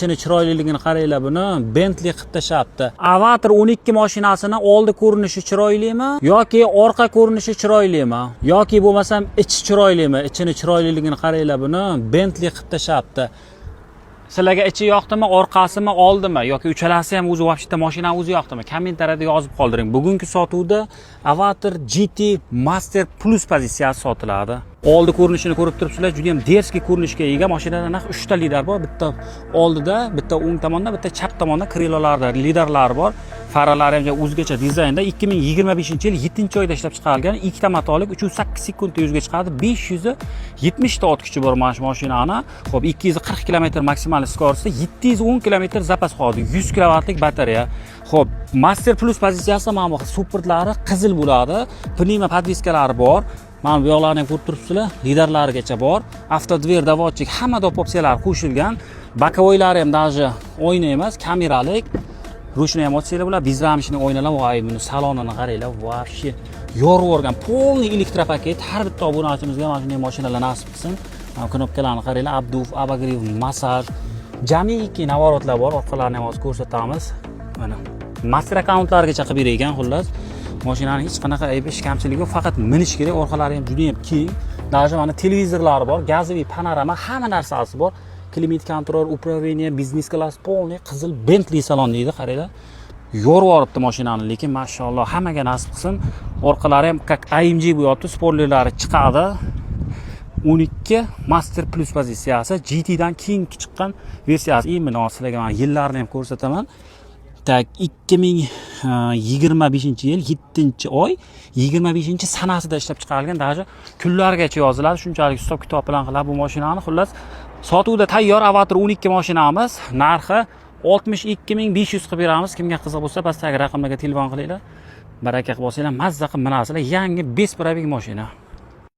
ichini chiroyliligini qaranglar buni. Bentley qilib tashabdi. Avatar 12 mashinasini oldi ko'rinishi chiroylimi yoki orqa ko'rinishi chiroylimi yoki bo'lmasam ichi chiroylimi? Ichini chiroyliligini qaranglar buni. Bentley qilib tashabdi. Sizlarga ichi yoqdimi, orqasimi, oldimi yoki uchalasi ham o'zi vobshita mashina o'zi yoqdimi? Kommentariyada yozib qoldiring. Bugungi sotuvda Avatar GT Master Plus pozitsiyasi sotiladi. Oldi ko'rinishini ko'rib turibsizlar, juda ham derskiy ko'rinishga ega. Mashinada naq 3 ta lider bor. Bitta oldida, bitta o'ng tomonda, bitta chap tomonda krilolarda liderlar bor. Faralari ham o'zgacha dizaynda 2025-yil 7-oyda ishlab chiqarilgan. 2 ta motorlik 308 sekundda yuzga chiqadi. 570 ta ot kuchi bor mana shu mashinani. Xo'p, 240 km maksimal skorosida 710 km zapas qoldi. 100 kilovatlik batareya. Xo'p, Master Plus pozitsiyasi mana bu supportlari qizil bo'ladi. Pnevma podviskalari bor. Mana bu yoqlarni ko'rib turibsizlar, liderlarigacha bor. Avtodver, davodchik, hamma opsiyalar qo'shilgan. Bokovoylari ham даже oyna emas, kameralik. Ruchni ham ochsanglar bo'ladi. Bizramishning oynalar voy, buni salonini qaranglar, вообще yorib polniy elektropaket. Har bitta obunachimizga mana shunday mashinalar nasib qilsin. Mana knopkalarni qaranglar, abduf, abagriv, massaj, jamiki navorotlar bor. Orqalarini ham hozir ko'rsatamiz. Mana master akkauntlargacha qilib bergan, xullas. Mashinaning hech qanaqa aybi, kamchiligi yo'q, faqat minish kerak. Orqalari ham juda ham keng. Даже mana televizorlari bor, gazoviy panorama, hamma narsasi bor. Klimat kontrol, upravlение, biznes klass, polniy qizil Bentley salon deydi, qaranglar. Yorib yoribdi mashinani, lekin mashalloh hammaga nasib qilsin. Orqalari ham как AMG bo'yapti, spoilerlari chiqadi. 12 Master Plus pozitsiyasi GT dan keyin chiqqan versiyasi. Mana sizlarga men yillarini ham ko'rsataman. Tak 2025-yil 7-oy 25-sanasida ishlab chiqarilgan, даже kunlargacha yoziladi. Shunchalik hisob kitob bilan qiladi bu mashinani. Xullas, sotuvda tayyor Avatar 12 mashinamiz. Narxi 62500 qilib beramiz. Kimga qiziq bo'lsa, pastdagi raqamlarga telefon qilinglar. Baraka qilib olsanglar, mazza qilib minasizlar. Yangi bespробег mashina.